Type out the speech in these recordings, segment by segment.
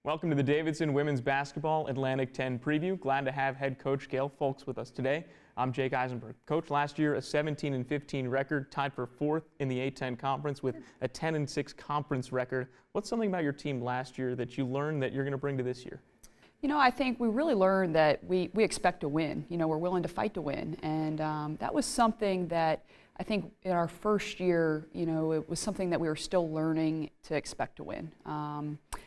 Welcome to the Davidson Women's Basketball Atlantic 10 preview. Glad to have head coach Gail Folks with us today. I'm Jake Eisenberg. Coach, last year a 17-15 record, tied for 4th in the A10 conference with a 10-6 conference record. What's something about your team last year that you learned that you're going to bring to this year? You know, I think we really learned that we expect to win. You know, we're willing to fight to win. And that was something that I think in our first year, you know, it was something that we were still learning to expect to win.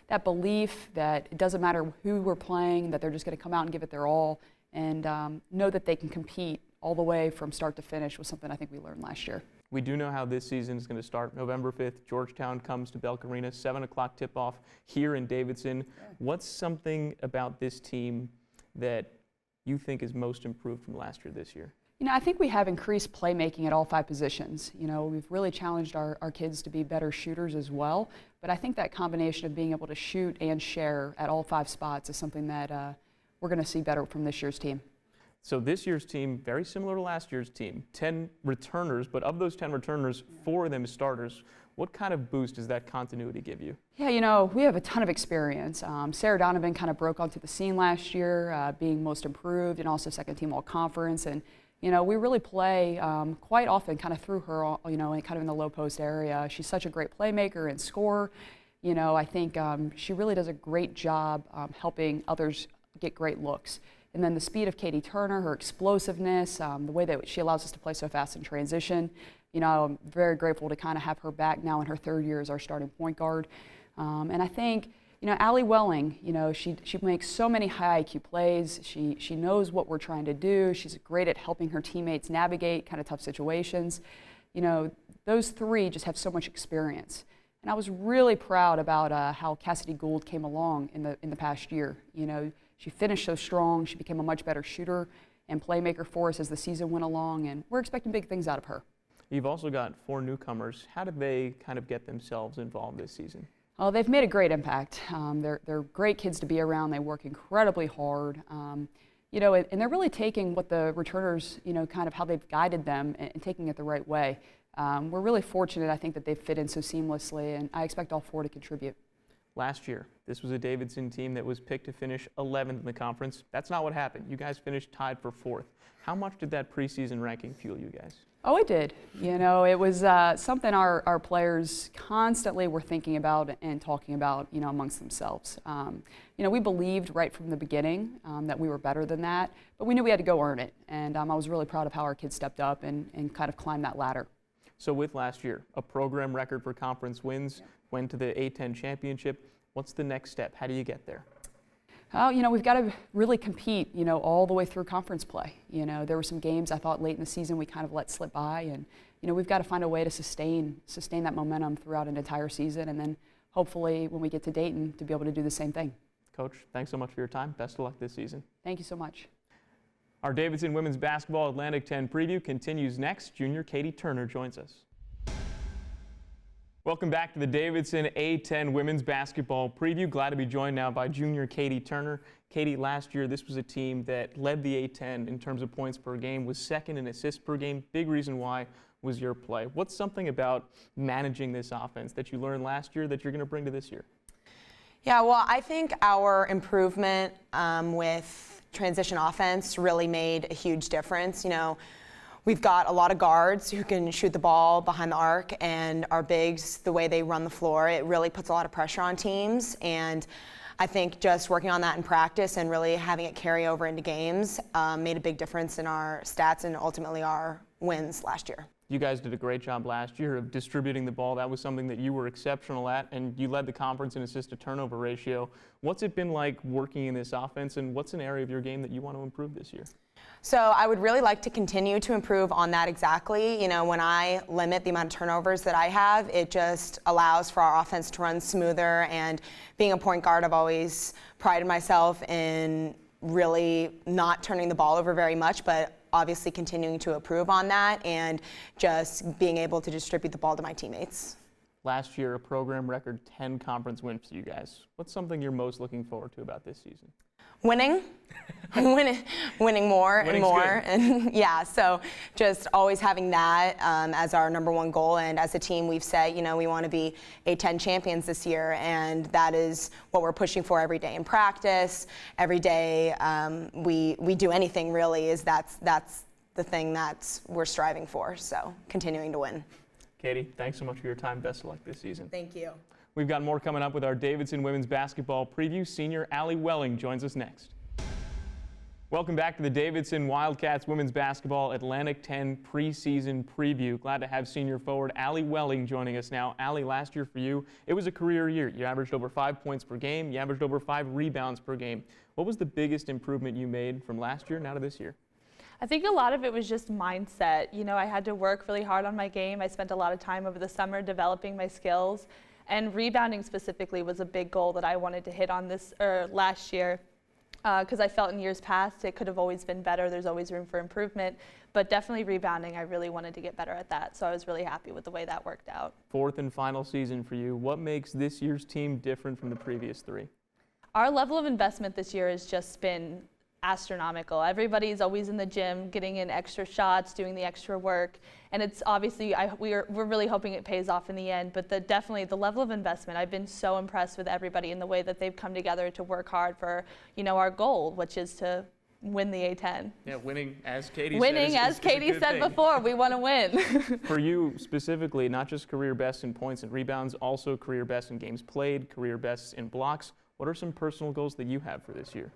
That belief that it doesn't matter who we're playing, that they're just going to come out and give it their all, and know that they can compete all the way from start to finish was something I think we learned last year. We do know how this season is going to start. November 5th, Georgetown comes to Belk Arena, 7 o'clock tip-off here in Davidson. Yeah. What's something about this team that you think is most improved from last year this year? You know, I think we have increased playmaking at all 5 positions. You know, we've really challenged our kids to be better shooters as well. But I think that combination of being able to shoot and share at all 5 spots is something that we're going to see better from this year's team. So this year's team, very similar to last year's team, 10 returners, but of those 10 returners, 4 of them starters. What kind of boost does that continuity give you? Yeah, you know, we have a ton of experience. Sarah Donovan kind of broke onto the scene last year, being most improved and also second team all conference. And you know, we really play quite often kind of through her, you know, kind of in the low post area. She's such a great playmaker and scorer. You know, I think she really does a great job helping others get great looks. And then the speed of Katie Turner, her explosiveness, the way that she allows us to play so fast in transition. You know, I'm very grateful to kind of have her back now in her 3rd year as our starting point guard. And I think, you know, Allie Welling, you know, she makes so many high IQ plays. She knows what we're trying to do. She's great at helping her teammates navigate kind of tough situations. You know, those 3 just have so much experience. And I was really proud about how Cassidy Gould came along in the past year. You know, she finished so strong. She became a much better shooter and playmaker for us as the season went along, and we're expecting big things out of her. You've also got 4 newcomers. How did they kind of get themselves involved this season? Oh, they've made a great impact. They're great kids to be around. They work incredibly hard. You know, and they're really taking what the returners, you know, kind of how they've guided them and taking it the right way. We're really fortunate, I think, that they've fit in so seamlessly, and I expect all 4 to contribute. Last year, this was a Davidson team that was picked to finish 11th in the conference. That's not what happened. You guys finished tied for 4th. How much did that preseason ranking fuel you guys? Oh, it did. You know, it was something our players constantly were thinking about and talking about, you know, amongst themselves. You know, we believed right from the beginning that we were better than that, but we knew we had to go earn it. And I was really proud of how our kids stepped up and kind of climbed that ladder. So with last year, a program record for conference wins, went to the A10 championship. What's the next step? How do you get there? Oh, you know, we've got to really compete, you know, all the way through conference play. You know, there were some games I thought late in the season we kind of let slip by, and, you know, we've got to find a way to sustain that momentum throughout an entire season, and then hopefully when we get to Dayton to be able to do the same thing. Coach, thanks so much for your time. Best of luck this season. Thank you so much. Our Davidson Women's Basketball Atlantic 10 preview continues next. Junior Katie Turner joins us. Welcome back to the Davidson A10 Women's Basketball Preview. Glad to be joined now by junior Katie Turner. Katie, last year this was a team that led the A10 in terms of points per game, was 2nd in assists per game. Big reason why was your play. What's something about managing this offense that you learned last year that you're going to bring to this year? Yeah, well, I think our improvement with transition offense really made a huge difference. You know, we've got a lot of guards who can shoot the ball behind the arc, and our bigs, the way they run the floor, it really puts a lot of pressure on teams. And I think just working on that in practice and really having it carry over into games made a big difference in our stats and ultimately our wins last year. You guys did a great job last year of distributing the ball. That was something that you were exceptional at, and you led the conference in assist-to-turnover ratio. What's it been like working in this offense, and what's an area of your game that you want to improve this year? So I would really like to continue to improve on that exactly. You know, when I limit the amount of turnovers that I have, it just allows for our offense to run smoother. And being a point guard, I've always prided myself in really not turning the ball over very much, but obviously continuing to improve on that and just being able to distribute the ball to my teammates. Last year, a program record 10 conference wins for you guys. What's something you're most looking forward to about this season? Winning. winning more and Winning's more. good. And yeah, so just always having that as our number one goal. And as a team, we've said, we want to be A10 champions this year. And that is what we're pushing for every day in practice. Every day we do anything really, that's the thing that we're striving for. So continuing to win. Katie, thanks so much for your time. Best of luck this season. Thank you. We've got more coming up with our Davidson women's basketball preview. Senior Allie Welling joins us next. Welcome back to the Davidson Wildcats women's basketball Atlantic 10 preseason preview. Glad to have senior forward Allie Welling joining us now. Allie, last year for you, it was a career year. You averaged over 5 points per game. You averaged over 5 rebounds per game. What was the biggest improvement you made from last year now to this year? I think a lot of it was just mindset. I had to work really hard on my game. I spent a lot of time over the summer developing my skills, and rebounding specifically was a big goal that I wanted to hit on last year. Because I felt in years past it could have always been better. There's always room for improvement, but definitely rebounding, I really wanted to get better at that. So I was really happy with the way that worked out. Fourth and final season for you. What makes this year's team different from the previous 3? Our level of investment this year has just been astronomical. Everybody's always in the gym, getting in extra shots, doing the extra work, and it's obviously we're really hoping it pays off in the end. But definitely the level of investment, I've been so impressed with everybody in the way that they've come together to work hard for our goal, which is to win the A10. Yeah, winning, as Katie said before, we want to win. For you specifically, not just career best in points and rebounds, also career best in games played, career best in blocks. What are some personal goals that you have for this year?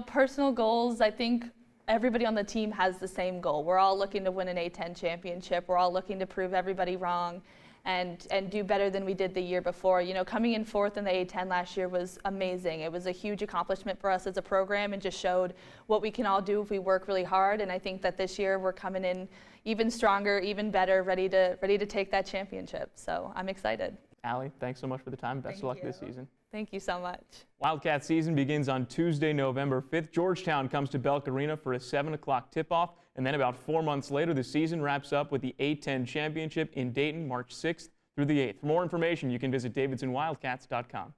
Personal goals, I think everybody on the team has the same goal. We're all looking to win an A10 championship. We're all looking to prove everybody wrong and do better than we did the year before. Coming in 4th in the A10 last year was amazing. It was a huge accomplishment for us as a program and just showed what we can all do if we work really hard. And I think that this year we're coming in even stronger, even better, ready to take that championship. So I'm excited. Allie, thanks so much for the time. Best of luck this season. Thank you so much. Wildcat season begins on Tuesday, November 5th. Georgetown comes to Belk Arena for a 7 o'clock tip-off, and then about 4 months later, the season wraps up with the A10 Championship in Dayton, March 6th through the 8th. For more information, you can visit davidsonwildcats.com.